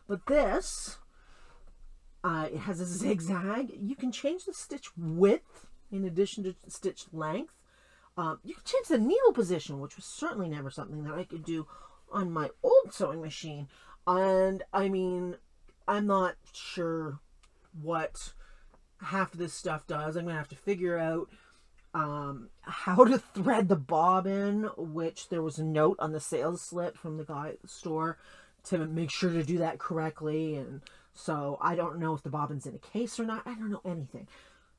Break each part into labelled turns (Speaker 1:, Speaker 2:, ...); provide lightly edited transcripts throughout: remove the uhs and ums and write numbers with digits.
Speaker 1: But this, it has a zigzag. You can change the stitch width in addition to stitch length. You can change the needle position, which was certainly never something that I could do on my old sewing machine. And I mean, I'm not sure what half of this stuff does. I'm gonna have to figure out how to thread the bobbin, which there was a note on the sales slip from the guy at the store to make sure to do that correctly. And so I don't know if the bobbin's in a case or not. I don't know anything.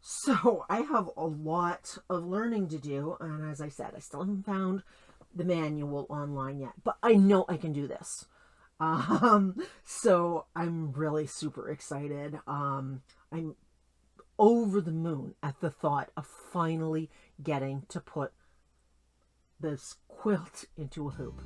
Speaker 1: So I have a lot of learning to do. And as I said, I still haven't found the manual online yet, but I know I can do this. So I'm really super excited. I'm over the moon at the thought of finally getting to put this quilt into a hoop.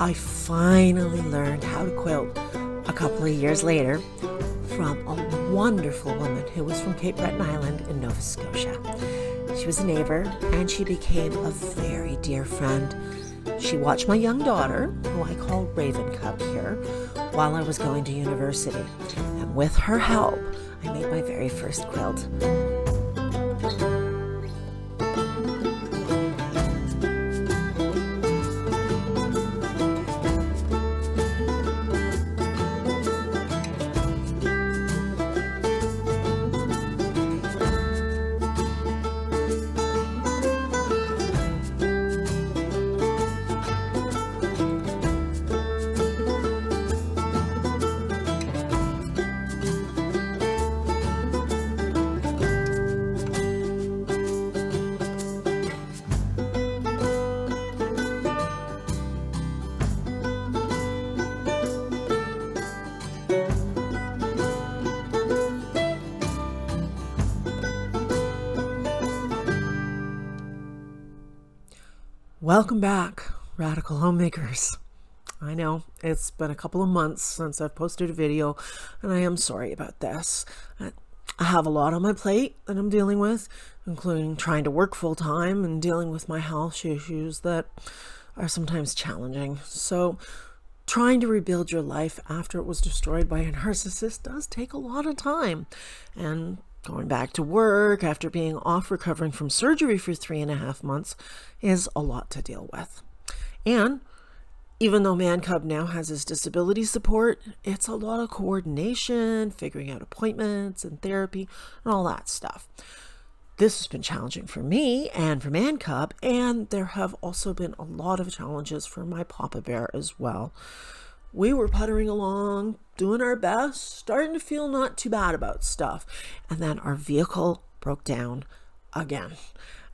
Speaker 1: I finally learned how to quilt a couple of years later from a wonderful woman who was from Cape Breton Island in Nova Scotia. She was a neighbor and she became a very dear friend. She watched my young daughter, who I call Raven Cub here, while I was going to university. And with her help, I made my very first quilt. Welcome back, Radical Homemakers. I know it's been a couple of months since I've posted a video, and I am sorry about this. I have a lot on my plate that I'm dealing with, including trying to work full-time and dealing with my health issues that are sometimes challenging. So trying to rebuild your life after it was destroyed by a narcissist does take a lot of time. And going back to work after being off recovering from surgery for 3.5 months is a lot to deal with. And even though Man Cub now has his disability support, it's a lot of coordination, figuring out appointments and therapy and all that stuff. This has been challenging for me and for Man Cub, and there have also been a lot of challenges for my Papa Bear as well. We were puttering along, doing our best, starting to feel not too bad about stuff. And then our vehicle broke down again.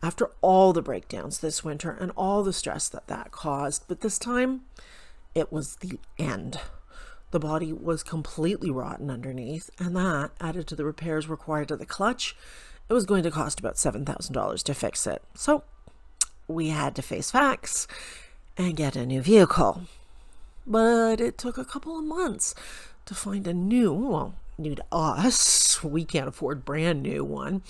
Speaker 1: After all the breakdowns this winter and all the stress that caused, but this time it was the end. The body was completely rotten underneath, and that, added to the repairs required to the clutch, it was going to cost about $7,000 to fix it. So we had to face facts and get a new vehicle. But it took a couple of months to find a new to us. We can't afford brand new one.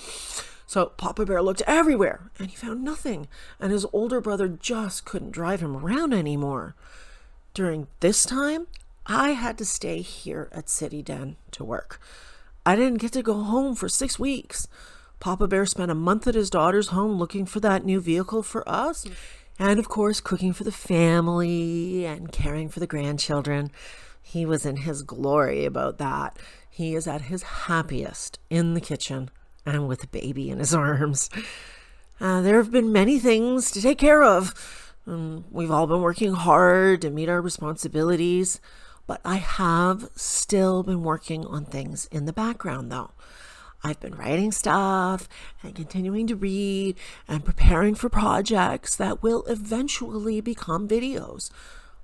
Speaker 1: So Papa Bear looked everywhere and he found nothing. And his older brother just couldn't drive him around anymore. During this time, I had to stay here at City Den to work. I didn't get to go home for 6 weeks. Papa Bear spent a month at his daughter's home looking for that new vehicle for us. And of course, cooking for the family and caring for the grandchildren. He was in his glory about that. He is at his happiest in the kitchen and with a baby in his arms. There have been many things to take care of. We've all been working hard to meet our responsibilities. But I have still been working on things in the background, though. I've been writing stuff and continuing to read and preparing for projects that will eventually become videos.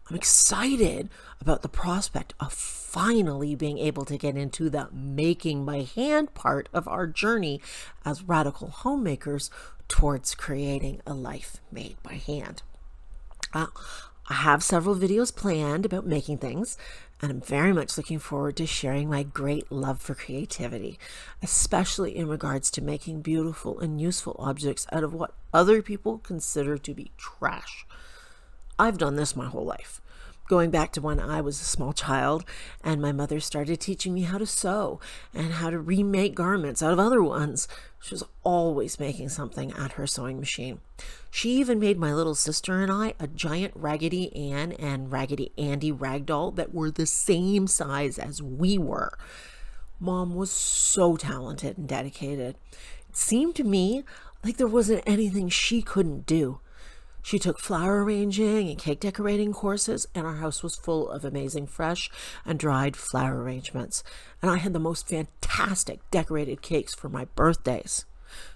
Speaker 1: I'm excited about the prospect of finally being able to get into the making by hand part of our journey as radical homemakers towards creating a life made by hand. I have several videos planned about making things, and I'm very much looking forward to sharing my great love for creativity, especially in regards to making beautiful and useful objects out of what other people consider to be trash. I've done this my whole life, going back to when I was a small child and my mother started teaching me how to sew and how to remake garments out of other ones. She was always making something at her sewing machine. She even made my little sister and I a giant Raggedy Ann and Raggedy Andy ragdoll that were the same size as we were. Mom was so talented and dedicated. It seemed to me like there wasn't anything she couldn't do. She took flower arranging and cake decorating courses, and our house was full of amazing fresh and dried flower arrangements. And I had the most fantastic decorated cakes for my birthdays.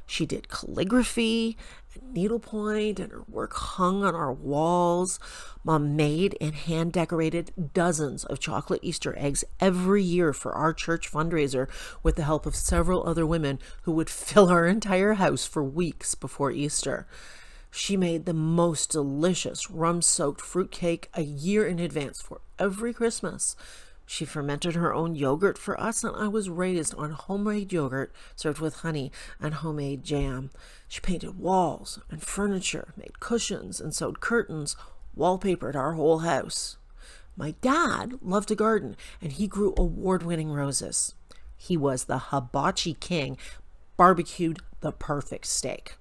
Speaker 1: She did calligraphy and needlepoint, and her work hung on our walls. Mom made and hand decorated dozens of chocolate Easter eggs every year for our church fundraiser with the help of several other women who would fill our entire house for weeks before Easter. She made the most delicious rum-soaked fruit cake a year in advance for every Christmas. She fermented her own yogurt for us, and I was raised on homemade yogurt served with honey and homemade jam. She painted walls and furniture, made cushions, and sewed curtains, wallpapered our whole house. My dad loved to garden, and he grew award-winning roses. He was the hibachi king, barbecued the perfect steak.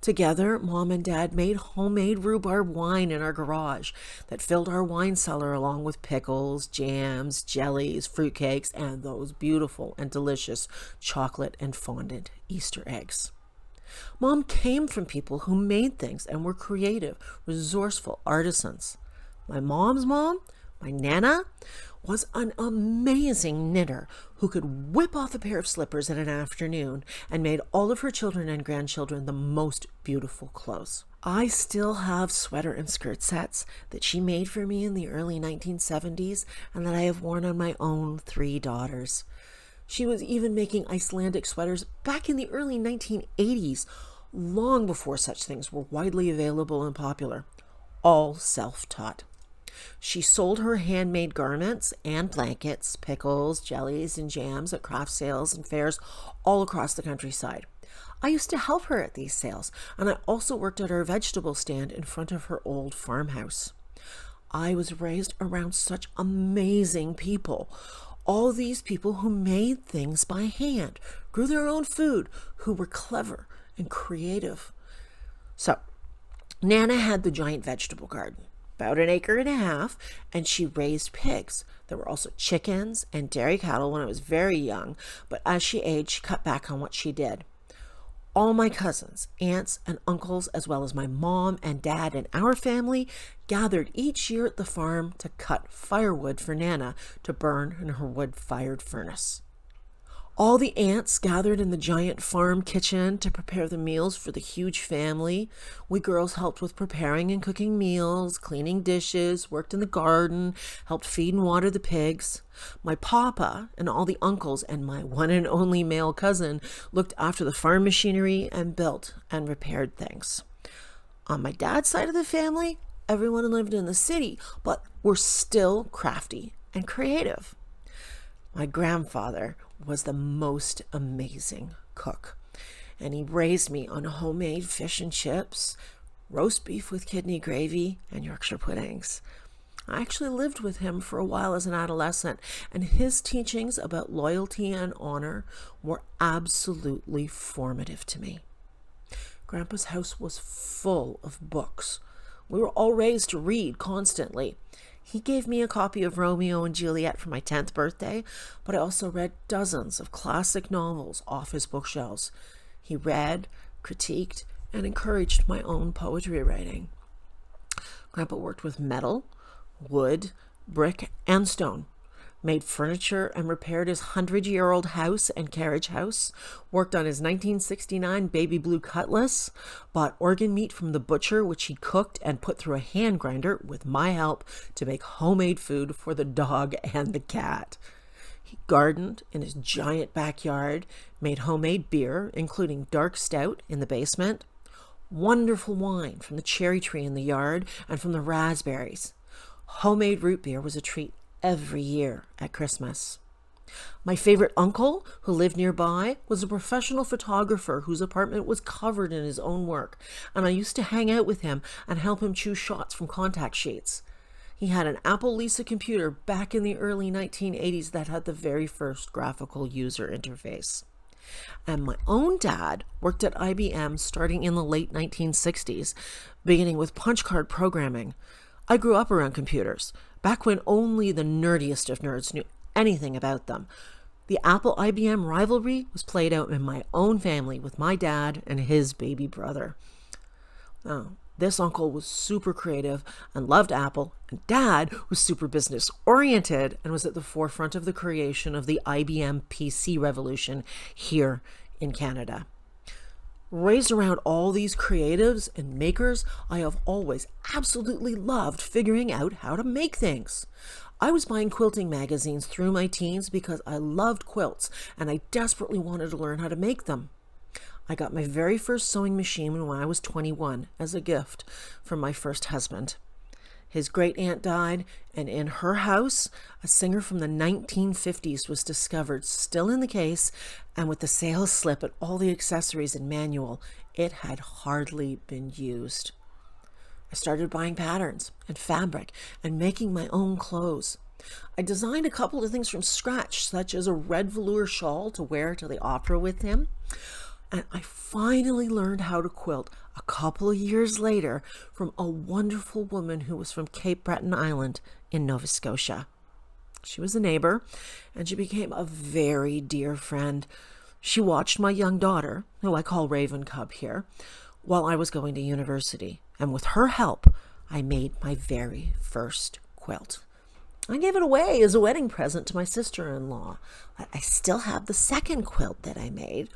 Speaker 1: Together, Mom and Dad made homemade rhubarb wine in our garage that filled our wine cellar along with pickles, jams, jellies, fruitcakes, and those beautiful and delicious chocolate and fondant Easter eggs. Mom came from people who made things and were creative, resourceful artisans. My mom's mom, my Nana, was an amazing knitter who could whip off a pair of slippers in an afternoon and made all of her children and grandchildren the most beautiful clothes. I still have sweater and skirt sets that she made for me in the early 1970s and that I have worn on my own 3 daughters. She was even making Icelandic sweaters back in the early 1980s, long before such things were widely available and popular, all self-taught. She sold her handmade garments and blankets, pickles, jellies, and jams at craft sales and fairs all across the countryside. I used to help her at these sales, and I also worked at her vegetable stand in front of her old farmhouse. I was raised around such amazing people. All these people who made things by hand, grew their own food, who were clever and creative. So, Nana had the giant vegetable garden, about 1.5 acres, and she raised pigs. There were also chickens and dairy cattle when I was very young, but as she aged, she cut back on what she did. All my cousins, aunts, and uncles, as well as my mom and dad and our family, gathered each year at the farm to cut firewood for Nana to burn in her wood-fired furnace. All the aunts gathered in the giant farm kitchen to prepare the meals for the huge family. We girls helped with preparing and cooking meals, cleaning dishes, worked in the garden, helped feed and water the pigs. My papa and all the uncles and my one and only male cousin looked after the farm machinery and built and repaired things. On my dad's side of the family, everyone lived in the city, but were still crafty and creative. My grandfather was the most amazing cook, and he raised me on homemade fish and chips, roast beef with kidney gravy, and Yorkshire puddings. I actually lived with him for a while as an adolescent, and his teachings about loyalty and honor were absolutely formative to me. Grandpa's house was full of books. We were all raised to read constantly. He gave me a copy of Romeo and Juliet for my 10th birthday, but I also read dozens of classic novels off his bookshelves. He read, critiqued, and encouraged my own poetry writing. Grandpa worked with metal, wood, brick, and stone, made furniture and repaired his 100-year-old house and carriage house, worked on his 1969 baby blue Cutlass, bought organ meat from the butcher, which he cooked and put through a hand grinder with my help to make homemade food for the dog and the cat. He gardened in his giant backyard, made homemade beer, including dark stout in the basement, wonderful wine from the cherry tree in the yard and from the raspberries. Homemade root beer was a treat every year at Christmas. My favorite uncle, who lived nearby, was a professional photographer whose apartment was covered in his own work, and I used to hang out with him and help him choose shots from contact sheets. He had an Apple Lisa computer back in the early 1980s that had the very first graphical user interface. And my own dad worked at IBM starting in the late 1960s, beginning with punch card programming. I grew up around computers, back when only the nerdiest of nerds knew anything about them. The Apple-IBM rivalry was played out in my own family with my dad and his baby brother. Now, this uncle was super creative and loved Apple, and Dad was super business-oriented and was at the forefront of the creation of the IBM PC revolution here in Canada. Raised around all these creatives and makers, I have always absolutely loved figuring out how to make things. I was buying quilting magazines through my teens because I loved quilts and I desperately wanted to learn how to make them. I got my very first sewing machine when I was 21 as a gift from my first husband. His great-aunt died, and in her house, a singer from the 1950s was discovered still in the case, and with the sales slip and all the accessories and manual, it had hardly been used. I started buying patterns and fabric and making my own clothes. I designed a couple of things from scratch, such as a red velour shawl to wear to the opera with him. And I finally learned how to quilt a couple of years later from a wonderful woman who was from Cape Breton Island in Nova Scotia. She was a neighbor, and she became a very dear friend. She watched my young daughter, who I call Raven Cub here, while I was going to university. And with her help, I made my very first quilt. I gave it away as a wedding present to my sister-in-law. I still have the second quilt that I made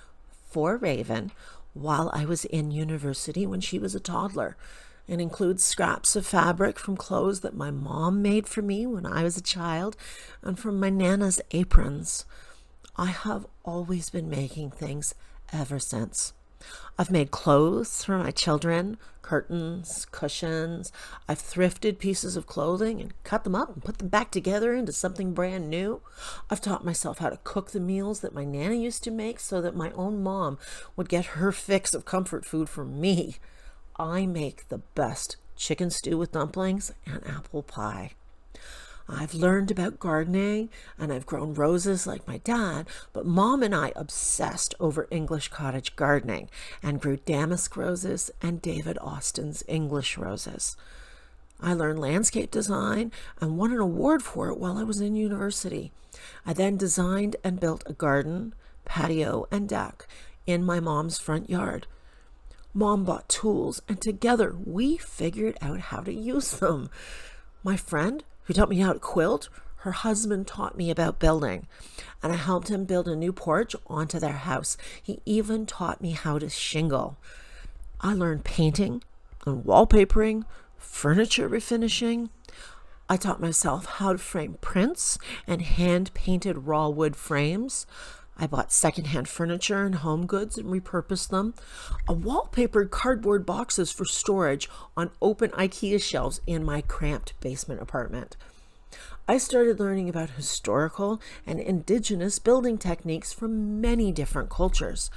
Speaker 1: for Raven while I was in university when she was a toddler. It includes scraps of fabric from clothes that my mom made for me when I was a child and from my Nana's aprons. I have always been making things ever since. I've made clothes for my children, curtains, cushions. I've thrifted pieces of clothing and cut them up and put them back together into something brand new. I've taught myself how to cook the meals that my Nana used to make so that my own mom would get her fix of comfort food from me. I make the best chicken stew with dumplings and apple pie. I've learned about gardening and I've grown roses like my dad, but Mom and I obsessed over English cottage gardening and grew damask roses and David Austin's English roses. I learned landscape design and won an award for it while I was in university. I then designed and built a garden, patio, and deck in my mom's front yard. Mom bought tools and together we figured out how to use them. My friend who taught me how to quilt, Her husband taught me about building, and I helped him build a new porch onto their house. He even taught me how to shingle. I learned painting and wallpapering, furniture refinishing. I taught myself how to frame prints and hand-painted raw wood frames. I bought secondhand furniture and home goods and repurposed them. I wallpapered cardboard boxes for storage on open IKEA shelves in my cramped basement apartment. I started learning about historical and indigenous building techniques from many different cultures.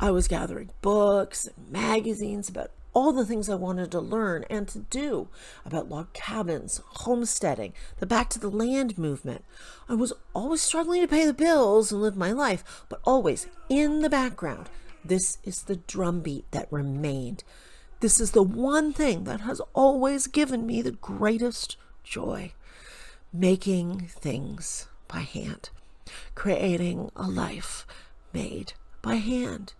Speaker 1: I was gathering books and magazines about all the things I wanted to learn and to do about log cabins, homesteading, the back to the land movement. I was always struggling to pay the bills and live my life, but always in the background, this is the drumbeat that remained. This is the one thing that has always given me the greatest joy. Making things by hand, creating a life made by hand.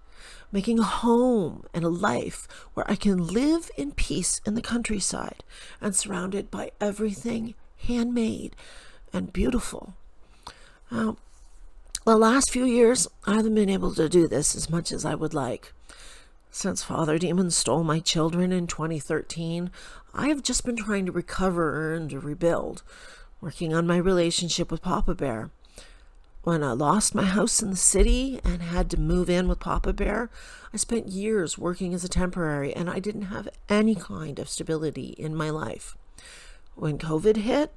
Speaker 1: Making a home and a life where I can live in peace in the countryside and surrounded by everything handmade and beautiful. The last few years, I haven't been able to do this as much as I would like. Since Father Demon stole my children in 2013, I have just been trying to recover and to rebuild, working on my relationship with Papa Bear. When I lost my house in the city and had to move in with Papa Bear, I spent years working as a temporary, and I didn't have any kind of stability in my life. When COVID hit,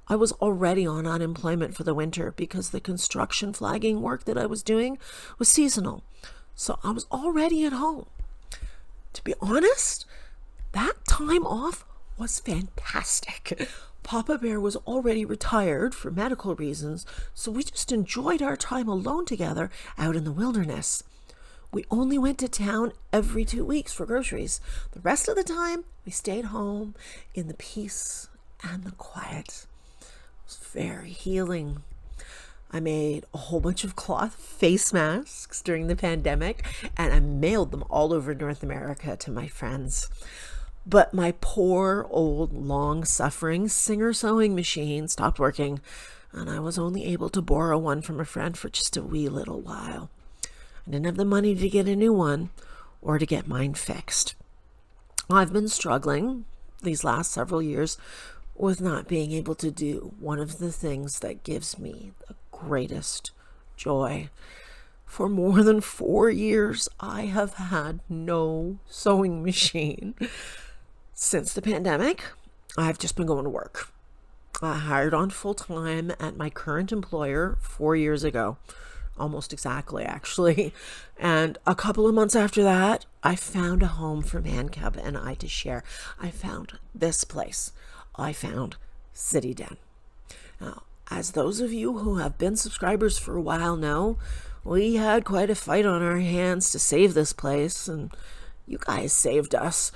Speaker 1: I was already on unemployment for the winter because the construction flagging work that I was doing was seasonal. So I was already at home. To be honest, that time off was fantastic. Papa Bear was already retired for medical reasons, so we just enjoyed our time alone together out in the wilderness. We only went to town every 2 weeks for groceries. The rest of the time, we stayed home in the peace and the quiet. It was very healing. I made a whole bunch of cloth face masks during the pandemic, and I mailed them all over North America to my friends. But my poor old long-suffering Singer sewing machine stopped working, and I was only able to borrow one from a friend for just a wee little while. I didn't have the money to get a new one or to get mine fixed. I've been struggling these last several years with not being able to do one of the things that gives me the greatest joy. For more than 4 years, I have had no sewing machine. Since the pandemic, I've just been going to work. I hired on full-time at my current employer 4 years ago, almost exactly, actually. And a couple of months after that, I found a home for MamaCass Bear and I to share. I found this place. I found City Den. Now, as those of you who have been subscribers for a while know, we had quite a fight on our hands to save this place, and you guys saved us.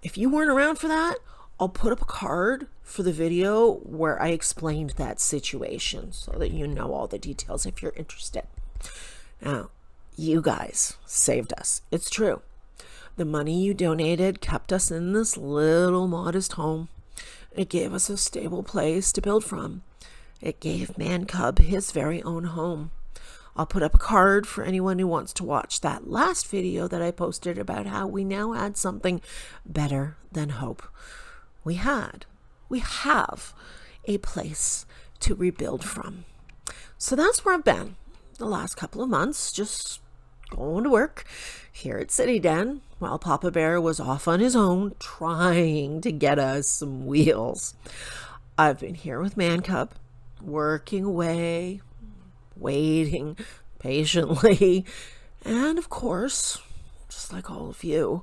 Speaker 1: If you weren't around for that, I'll put up a card for the video where I explained that situation so that you know all the details if you're interested. Now, you guys saved us. It's true. The money you donated kept us in this little modest home. It gave us a stable place to build from. It gave MamaCass his very own home. I'll put up a card for anyone who wants to watch that last video that I posted about how we now had something better than hope. We have a place to rebuild from. So that's where I've been the last couple of months, just going to work here at City Den while Papa Bear was off on his own trying to get us some wheels. I've been here with MamaCass, working away, waiting patiently, and of course, just like all of you,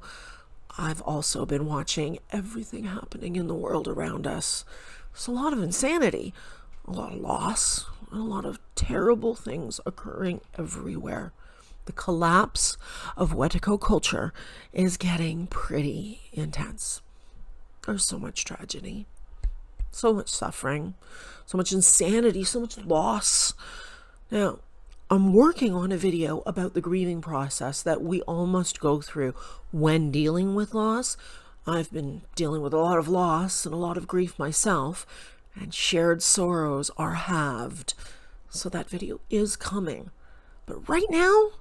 Speaker 1: I've also been watching everything happening in the world around us. There's a lot of insanity, a lot of loss, and a lot of terrible things occurring everywhere. The collapse of Wetiko culture is getting pretty intense. There's so much tragedy, so much suffering, so much insanity, so much loss. Now, I'm working on a video about the grieving process that we all must go through when dealing with loss. I've been dealing with a lot of loss and a lot of grief myself, and shared sorrows are halved. So that video is coming. But right now,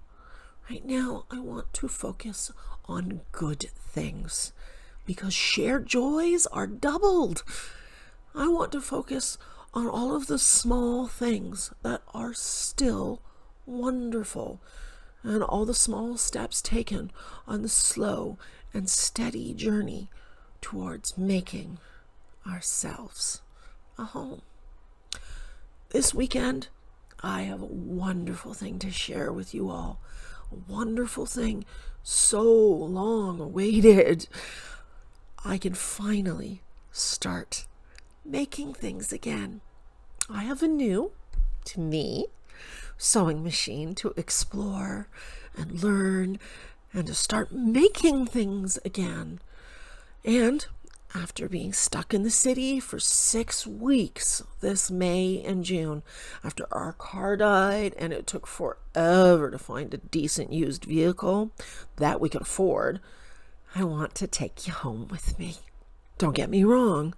Speaker 1: I want to focus on good things because shared joys are doubled. I want to focus on all of the small things that are still wonderful and all the small steps taken on the slow and steady journey towards making ourselves a home. This weekend, I have a wonderful thing to share with you all. A wonderful thing, so long awaited. I can finally start making things again. I have a new, to me, sewing machine to explore and learn and to start making things again. And after being stuck in the city for 6 weeks this May and June, after our car died and it took forever to find a decent used vehicle that we could afford, I want to take you home with me. Don't get me wrong,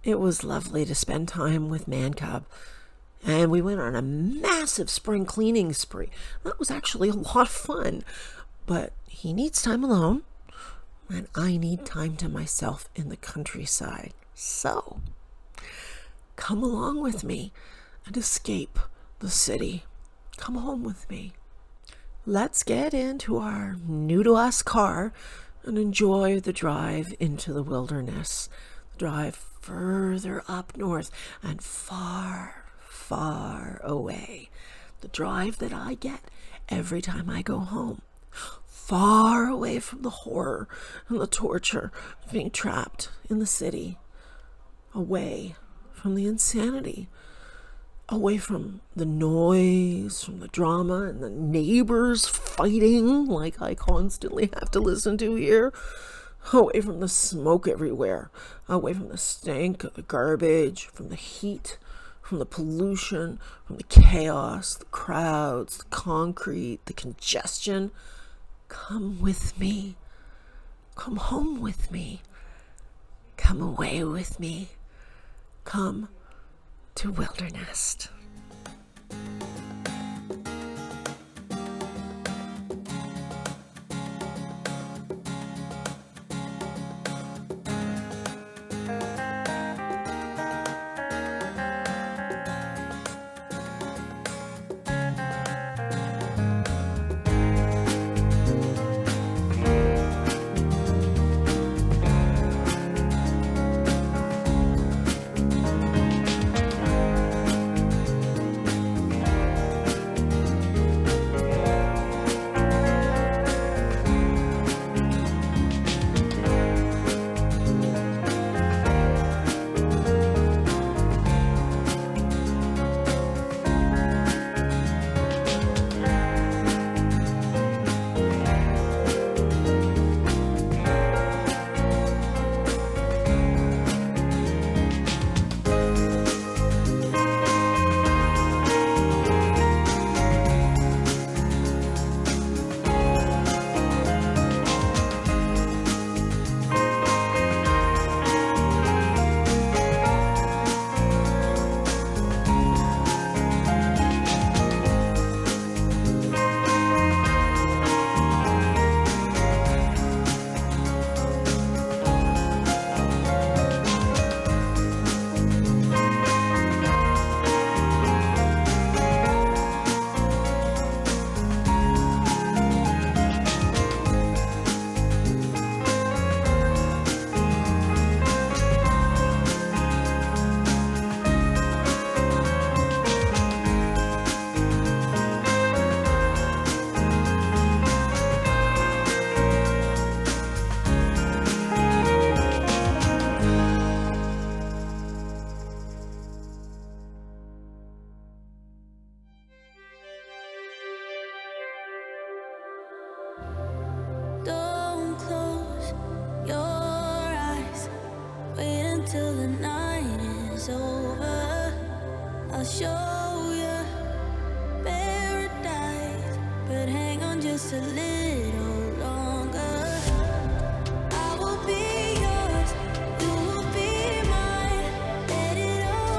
Speaker 1: it was lovely to spend time with Man Cub. And we went on a massive spring cleaning spree. That was actually a lot of fun. But he needs time alone, and I need time to myself in the countryside. So, come along with me and escape the city. Come home with me. Let's get into our new-to-us car and enjoy the drive into the wilderness. The drive further up north and far, far away. The drive that I get every time I go home. Far away from the horror and the torture of being trapped in the city. Away from the insanity. Away from the noise, from the drama and the neighbors fighting like I constantly have to listen to here. Away from the smoke everywhere. Away from the stank of the garbage, from the heat, from the pollution, from the chaos, the crowds, the concrete, the congestion. Come with me. Come home with me. Come away with me. Come to Wilderness.
Speaker 2: I'll show you paradise, but hang on just a little longer. I will be yours, you will be mine. Let it all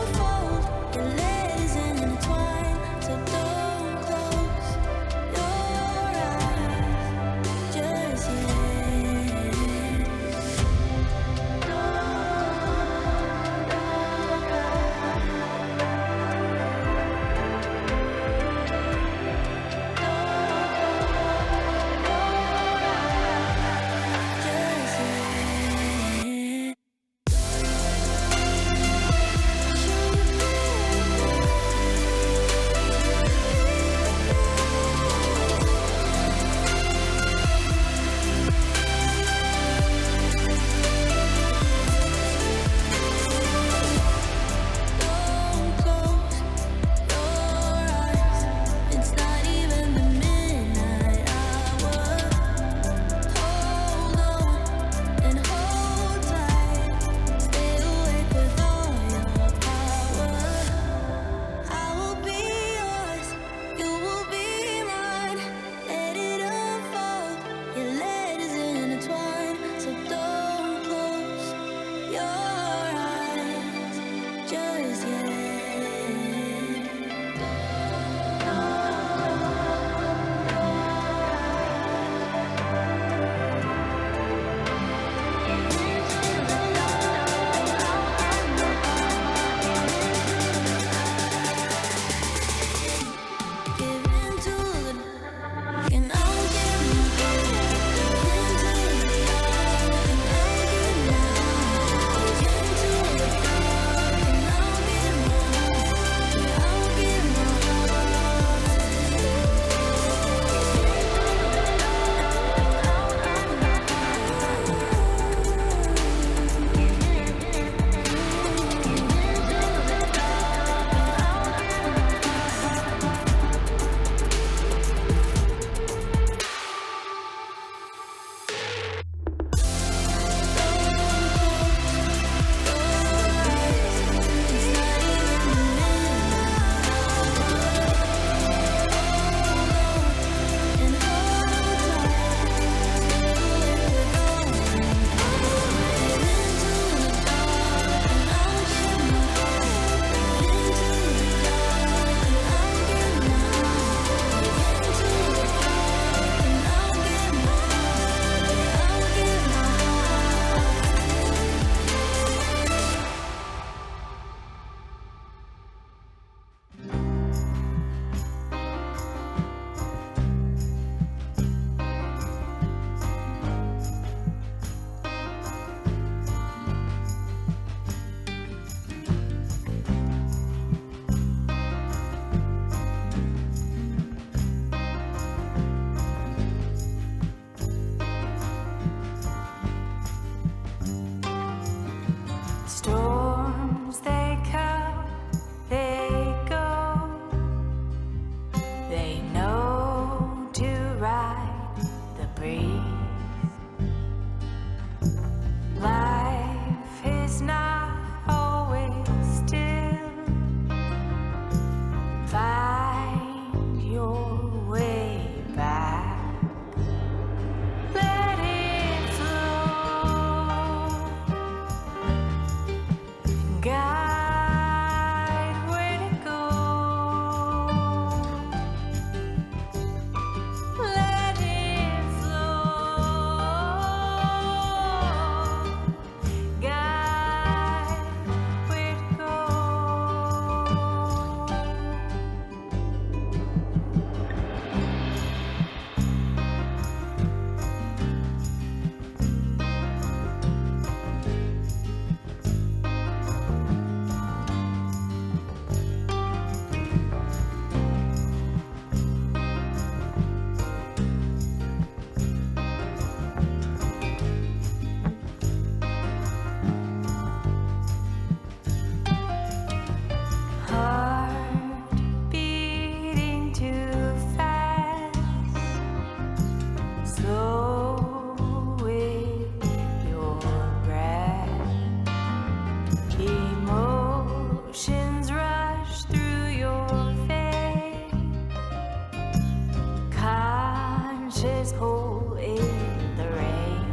Speaker 2: branches pull in the rain.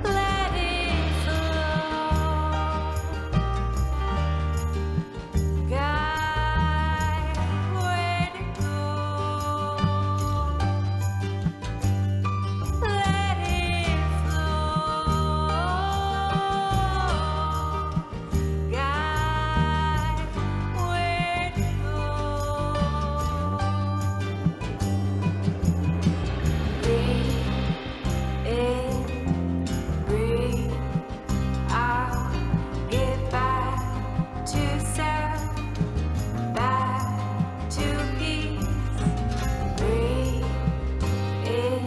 Speaker 2: Let it flow, guide where to go. Let it flow, guide where to go. Breathe in, breathe out, get back to self, back to peace. Breathe in,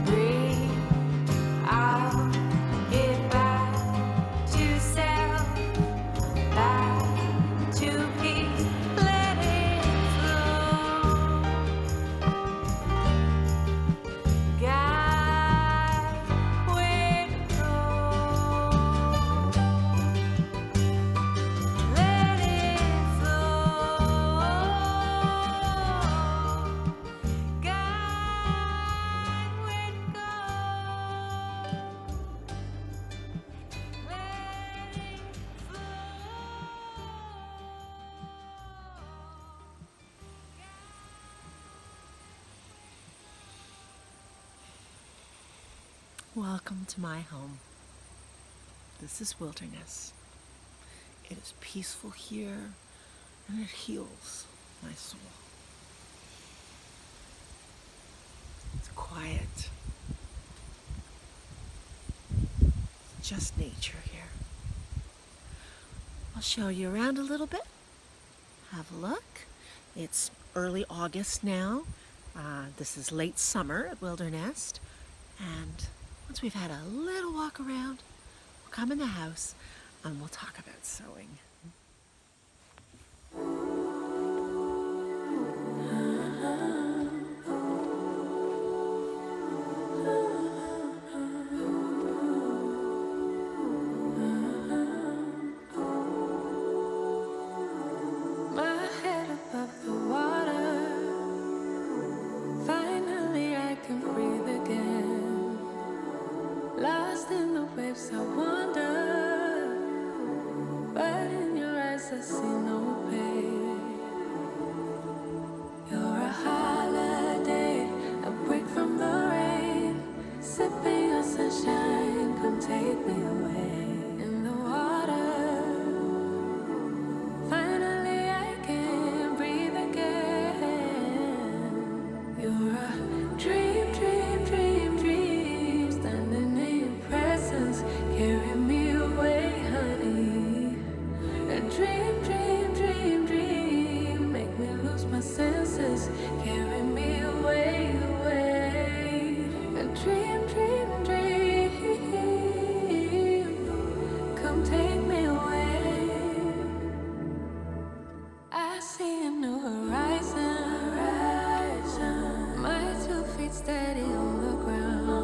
Speaker 2: breathe out, get back to self, back to peace. Let it flow, guide where to go. Let it flow, guide where to go. Let it
Speaker 1: Welcome to my home. This is wilderness. It is peaceful here, and it heals my soul. It's quiet. It's just nature here. I'll show you around a little bit. Have a look. It's early August now. This is late summer at Wilderness. And once we've had a little walk around, we'll come in the house and we'll talk about sewing.
Speaker 2: My head above the water. Finally, I can breathe again. Lost in the waves, I wander. But in your eyes, I see no pain. You're a holiday, a break from the rain. Sipping on sunshine, come take me away. In the water. Finally, I can breathe again. You're a dream, dream, dream, dream. Standing in your presence, carry me away, honey. A dream, dream, dream, dream. Make me lose my senses, carry me away, away. A dream, dream, dream. Come take me away. I see a new horizon. My 2 feet steady on the ground.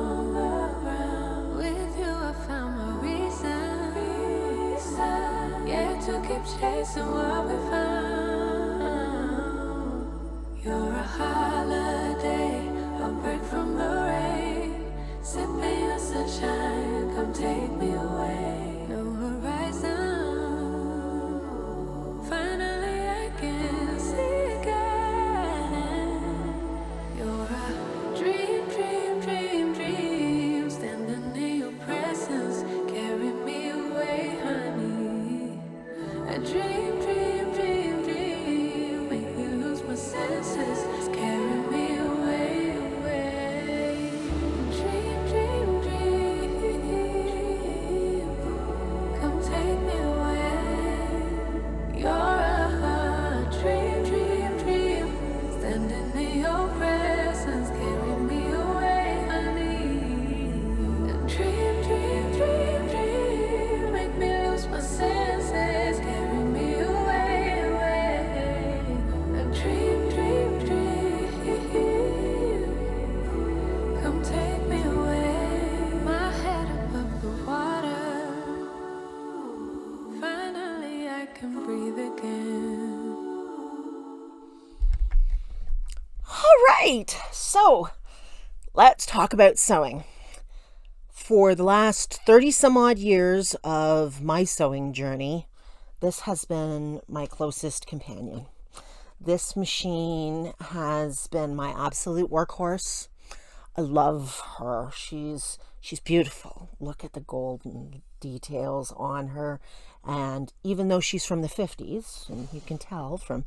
Speaker 2: With you, I found my reason. Yeah, to keep chasing what we found. You're a holiday, a break from the rain. Sipping on sunshine, come take me away. New horizon. Finally, I can see again. You're a dream, dream, dream, dream. Standing in your presence, carry me away, honey. A dream, dream, dream, dream. Make me lose my senses, carry me
Speaker 1: right, so let's talk about sewing. For the last 30 some odd years of my sewing journey, this has been my closest companion. This machine has been my absolute workhorse. I love her. She's beautiful. Look at the golden details on her. And even though she's from the 50s, and you can tell from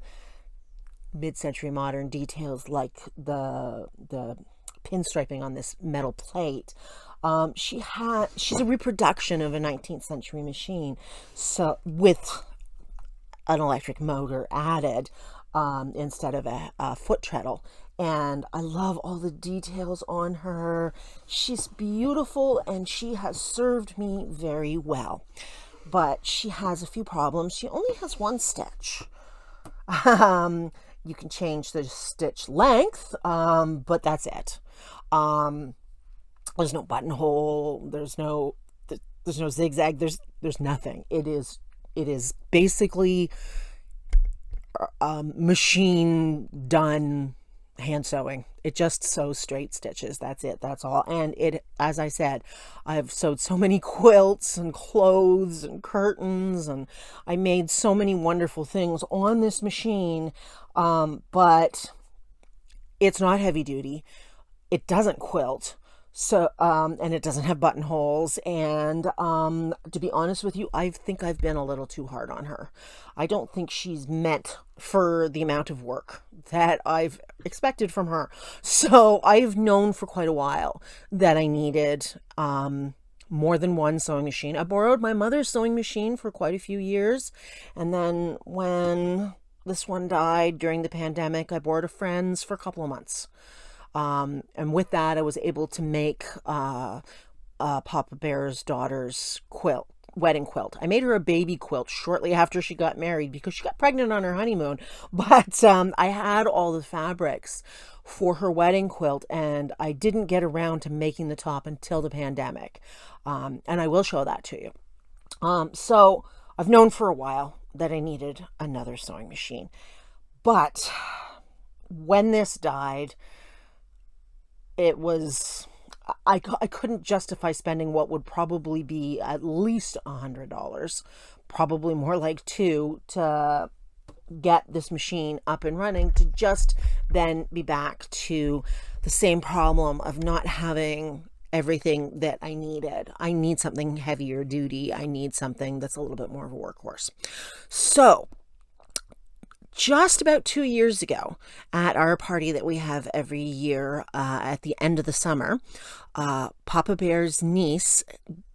Speaker 1: mid-century modern details like the pinstriping on this metal plate, she's a reproduction of a 19th century machine, so with an electric motor added instead of a foot treadle. And I love all the details on her. She's beautiful and she has served me very well, but she has a few problems. She only has one stitch. You can change the stitch length, but that's it. There's no buttonhole. There's no zigzag. There's nothing. It is basically machine done hand sewing. It just sews straight stitches. That's it. That's all. And it, as I said, I've sewed so many quilts and clothes and curtains, and I made so many wonderful things on this machine. But it's not heavy duty. It doesn't quilt. So, and it doesn't have buttonholes. And to be honest with you, I think I've been a little too hard on her. I don't think she's meant for the amount of work that I've expected from her. So I've known for quite a while that I needed more than one sewing machine. I borrowed my mother's sewing machine for quite a few years. And then when this one died during the pandemic, I borrowed a friend's for a couple of months. And with that, I was able to make Papa Bear's daughter's wedding quilt. I made her a baby quilt shortly after she got married because she got pregnant on her honeymoon. But I had all the fabrics for her wedding quilt, and I didn't get around to making the top until the pandemic. And I will show that to you. So I've known for a while that I needed another sewing machine. But when this died, it was, I couldn't justify spending what would probably be at least $100, probably more like $2, to get this machine up and running, to just then be back to the same problem of not having everything that I needed. I need something heavier duty. I need something that's a little bit more of a workhorse. So just about 2 years ago, at our party that we have every year at the end of the summer, Papa Bear's niece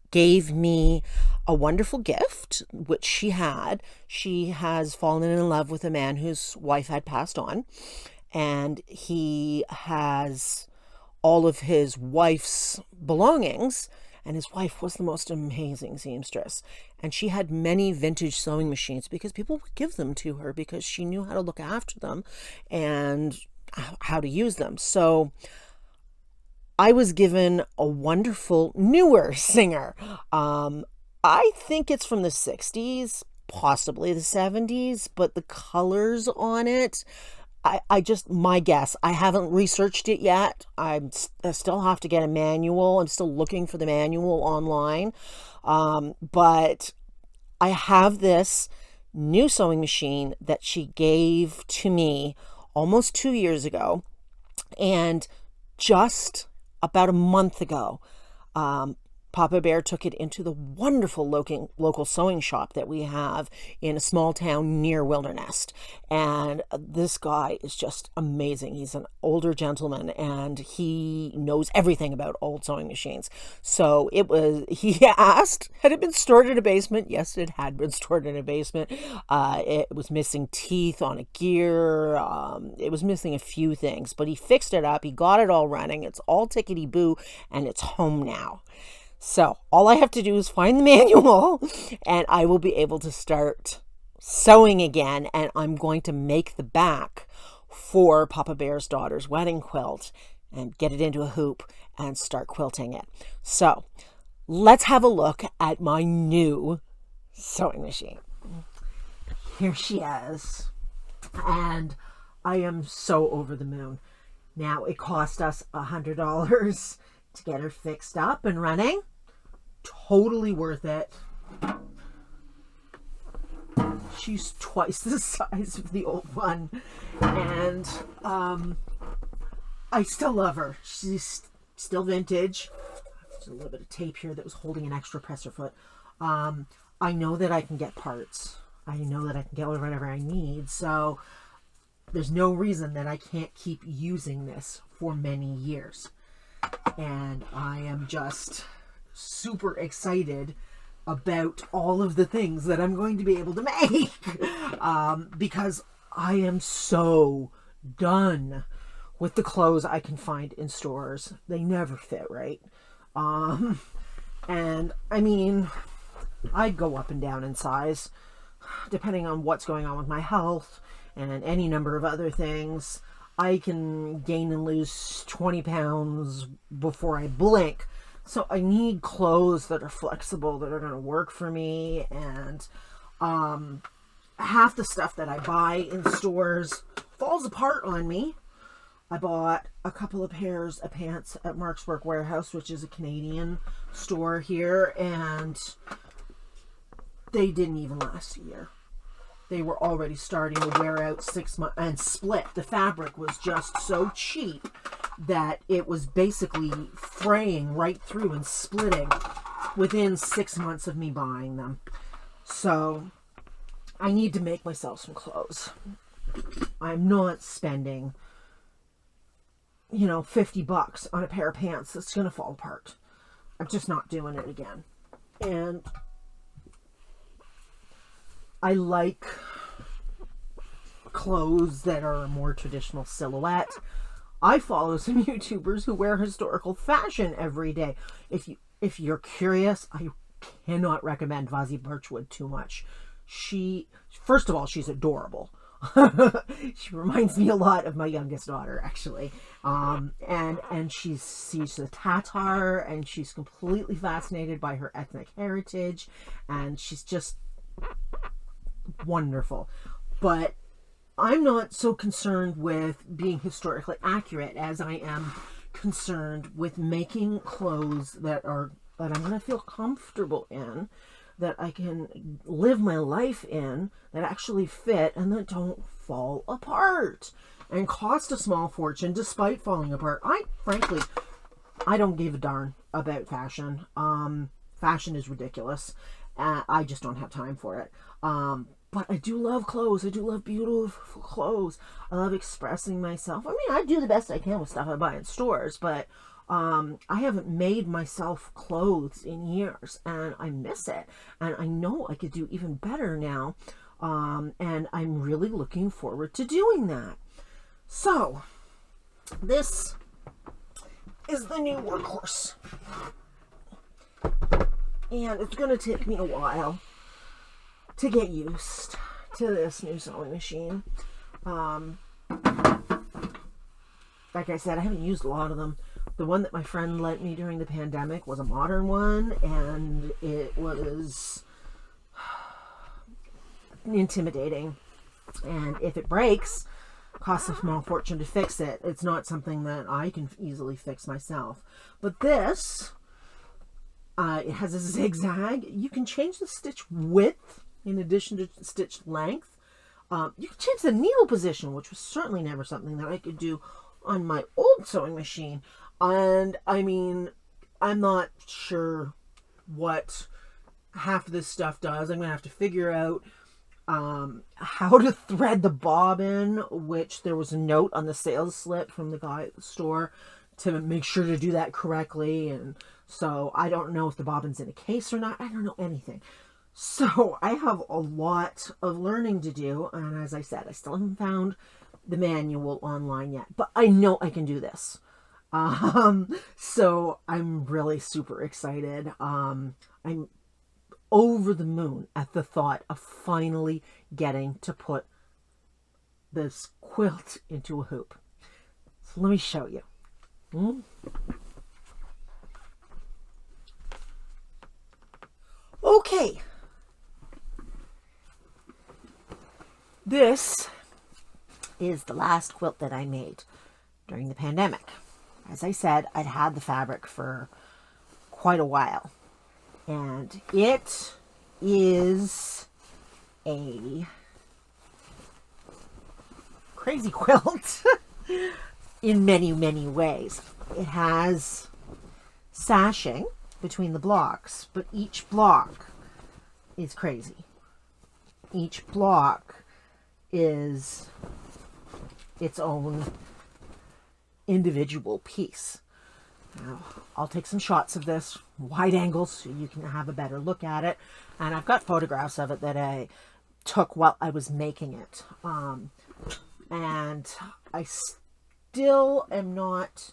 Speaker 1: gave me a wonderful gift, which she had. She has fallen in love with a man whose wife had passed on, and he has all of his wife's belongings. And his wife was the most amazing seamstress. And she had many vintage sewing machines because people would give them to her because she knew how to look after them and how to use them. So I was given a wonderful newer Singer. I think it's from the 60s, possibly the 70s, but the colors on it, I just, my guess, I haven't researched it yet. I still have to get a manual. I'm still looking for the manual online. But I have this new sewing machine that she gave to me almost 2 years ago. And just about a month ago, Papa Bear took it into the wonderful local sewing shop that we have in a small town near Wilderness. And this guy is just amazing. He's an older gentleman and he knows everything about old sewing machines. So he asked, had it been stored in a basement? Yes, it had been stored in a basement. It was missing teeth on a gear. It was missing a few things, but he fixed it up. He got it all running. It's all tickety-boo and it's home now. So all I have to do is find the manual and I will be able to start sewing again. And I'm going to make the back for Papa Bear's daughter's wedding quilt and get it into a hoop and start quilting it. So let's have a look at my new sewing machine. Here she is. And I am so over the moon. Now, it cost us $100 to get her fixed up and running. Totally worth it. She's twice the size of the old one. And I still love her. She's still vintage. There's a little bit of tape here that was holding an extra presser foot. I know that I can get parts. I know that I can get whatever I need. So there's no reason that I can't keep using this for many years. And I am just super excited about all of the things that I'm going to be able to make. Because I am so done with the clothes I can find in stores. They never fit right. And I mean, I go up and down in size depending on what's going on with my health and any number of other things. I can gain and lose 20 pounds before I blink. So I need clothes that are flexible, that are going to work for me. And half the stuff that I buy in stores falls apart on me. I bought a couple of pairs of pants at Mark's Work Warehouse, which is a Canadian store here, and they didn't even last a year. They were already starting to wear out 6 months and split. The fabric was just so cheap that it was basically fraying right through and splitting within 6 months of me buying them. So I need to make myself some clothes. I'm not spending, $50 on a pair of pants that's going to fall apart. I'm just not doing it again. And I like clothes that are a more traditional silhouette. I follow some YouTubers who wear historical fashion every day. If you're curious, I cannot recommend Vazi Birchwood too much. First of all, she's adorable. She reminds me a lot of my youngest daughter, actually. And she's a Tatar, and she's completely fascinated by her ethnic heritage, and she's just wonderful. But I'm not so concerned with being historically accurate as I am concerned with making clothes that I'm going to feel comfortable in, that I can live my life in, that actually fit and that don't fall apart and cost a small fortune despite falling apart. Frankly, I don't give a darn about fashion. Fashion is ridiculous. I just don't have time for it. But I do love clothes. I do love beautiful clothes. I love expressing myself. I mean, I do the best I can with stuff I buy in stores, but I haven't made myself clothes in years, and I miss it. And I know I could do even better now, and I'm really looking forward to doing that. So, this is the new workhorse. And it's going to take me a while to get used to this new sewing machine. Like I said, I haven't used a lot of them. The one that my friend lent me during the pandemic was a modern one, and it was intimidating. And if it breaks, it costs a small fortune to fix it. It's not something that I can easily fix myself. But this, it has a zigzag. You can change the stitch width in addition to stitch length. You can change the needle position, which was certainly never something that I could do on my old sewing machine. And I mean, I'm not sure what half of this stuff does. I'm going to have to figure out how to thread the bobbin, which there was a note on the sales slip from the guy at the store to make sure to do that correctly. And so I don't know if the bobbin's in a case or not. I don't know anything. So I have a lot of learning to do. And as I said, I still haven't found the manual online yet, but I know I can do this. So I'm really super excited. I'm over the moon at the thought of finally getting to put this quilt into a hoop. So let me show you. Okay. This is the last quilt that I made during the pandemic. As I said, I'd had the fabric for quite a while, and it is a crazy quilt in many, many ways. It has sashing between the blocks, but each block is crazy. Each block is its own individual piece. Now, I'll take some shots of this wide angles so you can have a better look at it. And I've got photographs of it that I took while I was making it. And I still am not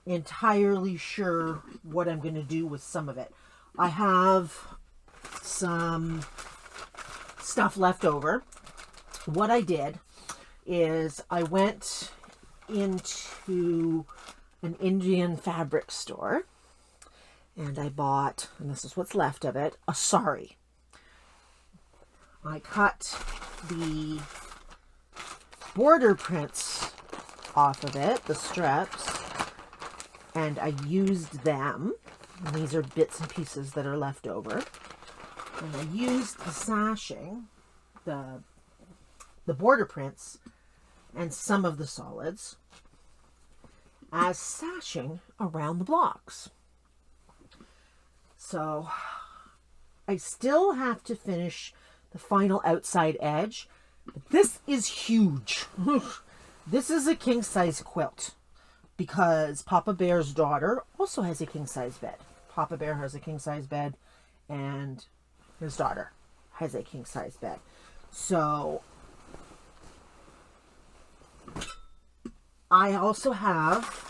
Speaker 1: entirely sure what I'm going to do with some of it. I have some stuff left over. What I did is I went into an Indian fabric store and I bought, and this is what's left of it, a sari. I cut the border prints off of it, the strips, and I used them. And these are bits and pieces that are left over. And I used the sashing, the border prints, and some of the solids as sashing around the blocks. So I still have to finish the final outside edge, but this is huge. This is a king size quilt because Papa Bear's daughter also has a king size bed. Papa Bear has a king size bed and his daughter has a king size bed. So I also have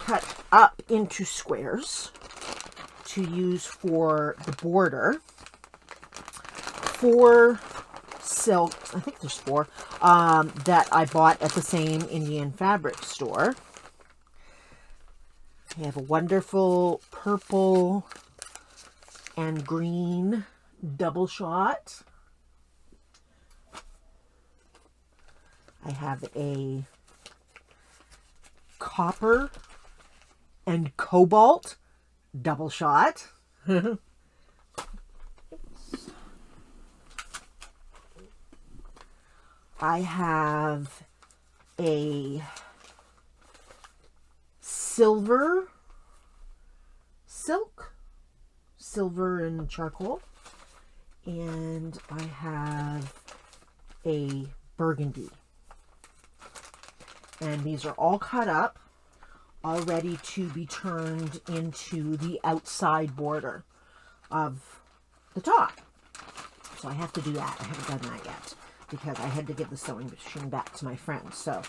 Speaker 1: cut up into squares to use for the border. 4 silk, I think there's 4, that I bought at the same Indian fabric store. We have a wonderful purple and green double shot. I have a copper and cobalt double shot. I have a silver silk, silver and charcoal, and I have a burgundy. And these are all cut up, all ready to be turned into the outside border of the top. So I have to do that. I haven't done that yet because I had to give the sewing machine back to my friend. So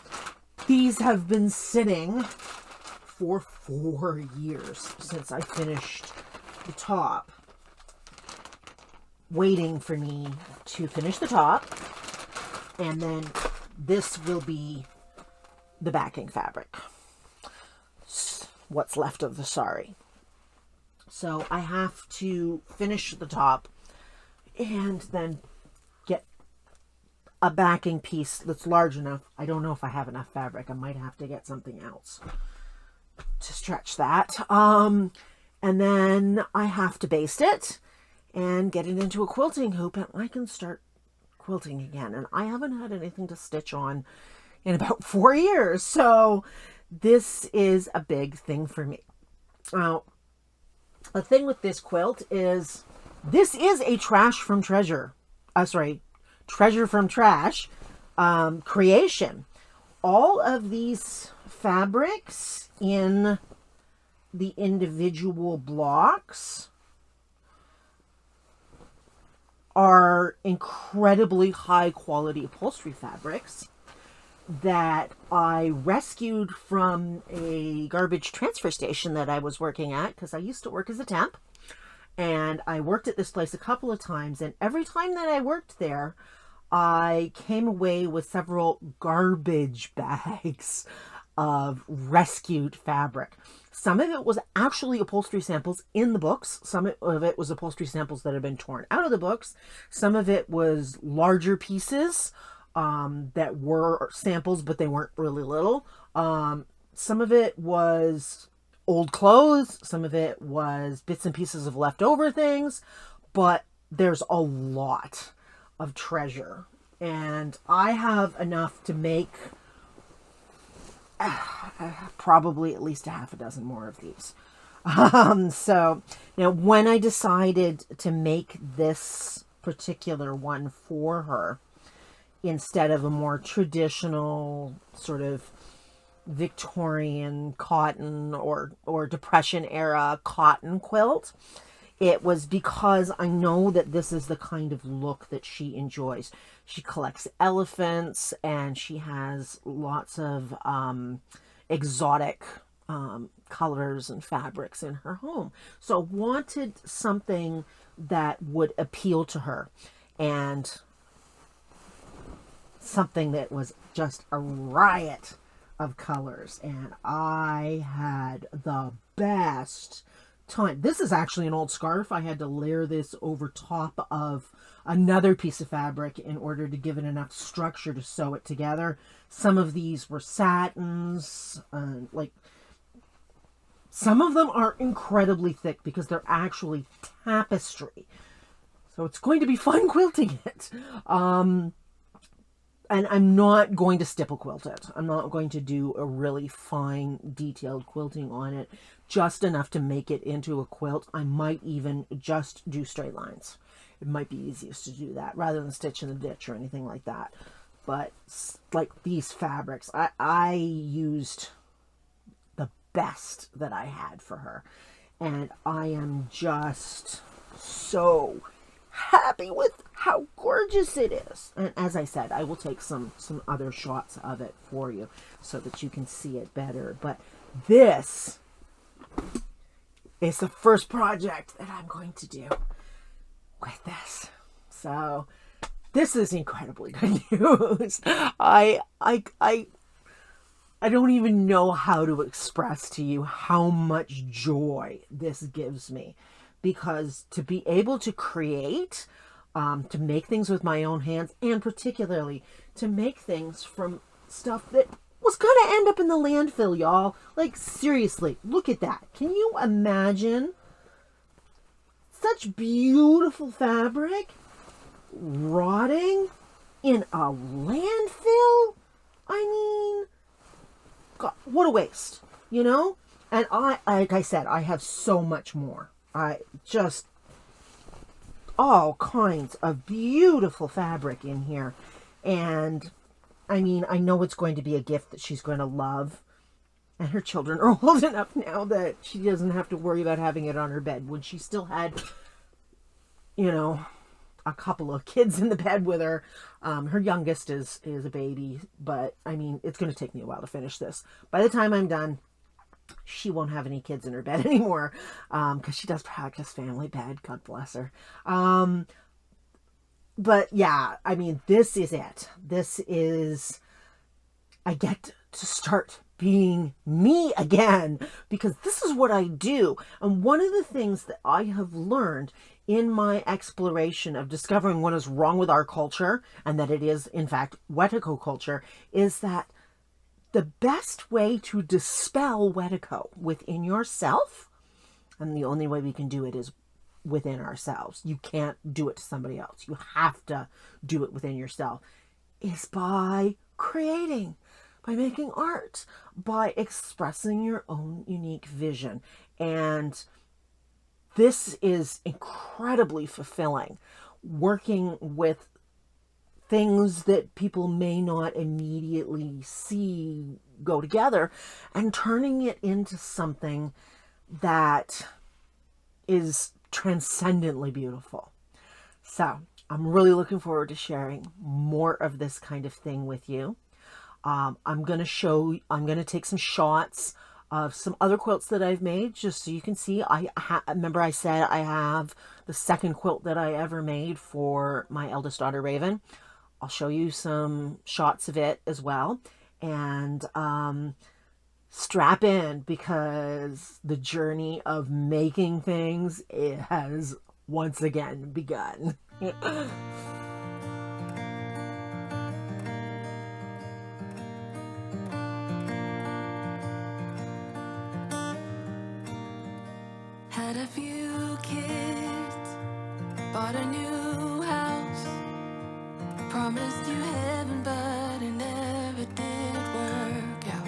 Speaker 1: these have been sitting for 4 years since I finished the top, waiting for me to finish the top, and then this will be the backing fabric, what's left of the sari. So I have to finish the top and then get a backing piece that's large enough. I don't know if I have enough fabric. I might have to get something else to stretch that. And then I have to baste it and get it into a quilting hoop, and I can start quilting again. And I haven't had anything to stitch on in about 4 years. So this is a big thing for me. Now, the thing with this quilt is this is a trash from treasure. Treasure from trash creation. All of these fabrics in the individual blocks are incredibly high quality upholstery fabrics that I rescued from a garbage transfer station that I was working at, because I used to work as a temp, and I worked at this place a couple of times, and every time that I worked there I came away with several garbage bags of rescued fabric. Some of it was actually upholstery samples in the books. Some of it was upholstery samples that had been torn out of the books. Some of it was larger pieces that were samples, but they weren't really little. Some of it was old clothes, some of it was bits and pieces of leftover things, but there's a lot of treasure. And I have enough to make probably at least a half a dozen more of these. So now when I decided to make this particular one for her, instead of a more traditional sort of Victorian cotton or Depression era cotton quilt, it was because I know that this is the kind of look that she enjoys. She collects elephants and she has lots of exotic colors and fabrics in her home. So wanted something that would appeal to her, and something that was just a riot of colors. And I had the best time. This is actually an old scarf. I had to layer this over top of another piece of fabric in order to give it enough structure to sew it together. Some of these were satins, like some of them are incredibly thick because they're actually tapestry. So it's going to be fun quilting it. And I'm not going to stipple quilt it. I'm not going to do a really fine detailed quilting on it. Just enough to make it into a quilt. I might even just do straight lines. It might be easiest to do that rather than stitch in the ditch or anything like that. But like these fabrics, I used the best that I had for her. And I am just so happy with how gorgeous it is. And as I said, I will take some other shots of it for you so that you can see it better. But this is the first project that I'm going to do with this. So this is incredibly good news. I don't even know how to express to you how much joy this gives me, because to be able to create, to make things with my own hands, and particularly to make things from stuff that was going to end up in the landfill, y'all. Like, seriously, look at that. Can you imagine such beautiful fabric rotting in a landfill? I mean, God, what a waste, you know? And like I said, I have so much more. I just, all kinds of beautiful fabric in here. And I mean, I know it's going to be a gift that she's going to love. And her children are old enough now that she doesn't have to worry about having it on her bed. When she still had, you know, a couple of kids in the bed with her. Her youngest is a baby. But, I mean, it's going to take me a while to finish this. By the time I'm done, she won't have any kids in her bed anymore, because she does practice family bed. God bless her. But yeah, I mean, this is it. This is, I get to start being me again, because this is what I do. And one of the things that I have learned in my exploration of discovering what is wrong with our culture, and that it is, in fact, Wetiko culture, is that the best way to dispel Wetiko within yourself, and the only way we can do it is within ourselves. You can't do it to somebody else. You have to do it within yourself, is by creating, by making art, by expressing your own unique vision. And this is incredibly fulfilling, working with things that people may not immediately see go together and turning it into something that is transcendendly beautiful. So I'm really looking forward to sharing more of this kind of thing with you. I'm going to take some shots of some other quilts that I've made, just so you can see. Remember I said I have the second quilt that I ever made for my eldest daughter, Raven. I'll show you some shots of it as well. And strap in, because the journey of making things, it has once again begun.
Speaker 2: Had a few kids, bought a new house, promised you heaven, but it never did work out.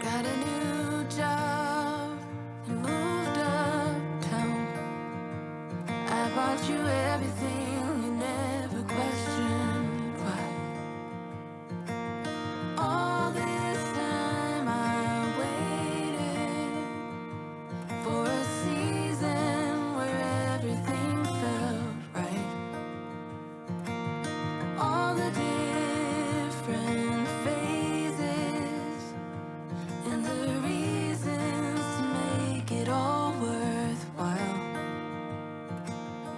Speaker 2: Got a new job and moved uptown. I bought you everything, you never questioned why. All this time I waited for a season where everything felt right. All the different phases and the reasons to make it all worthwhile.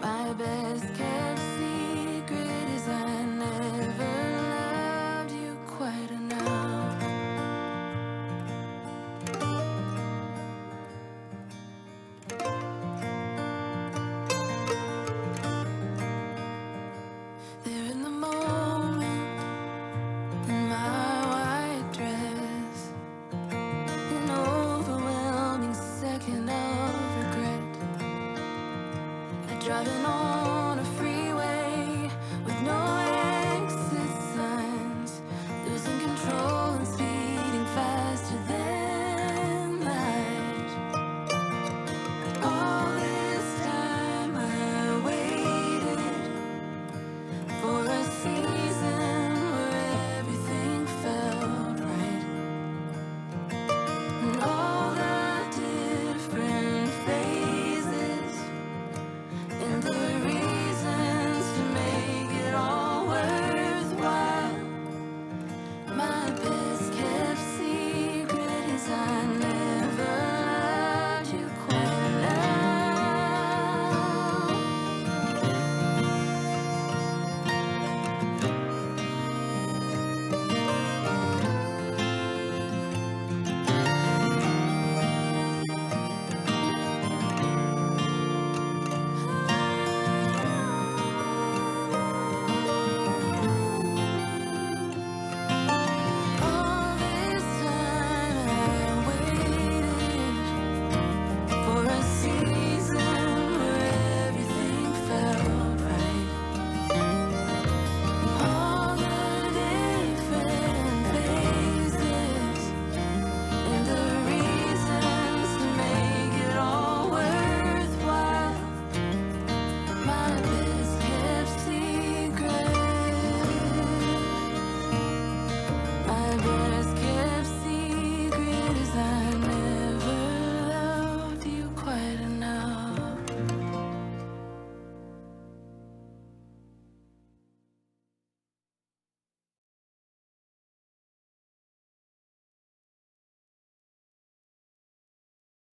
Speaker 2: My best kept secret is I never loved you quite enough. There in the moment, in my white dress, an overwhelming second of regret. Driving on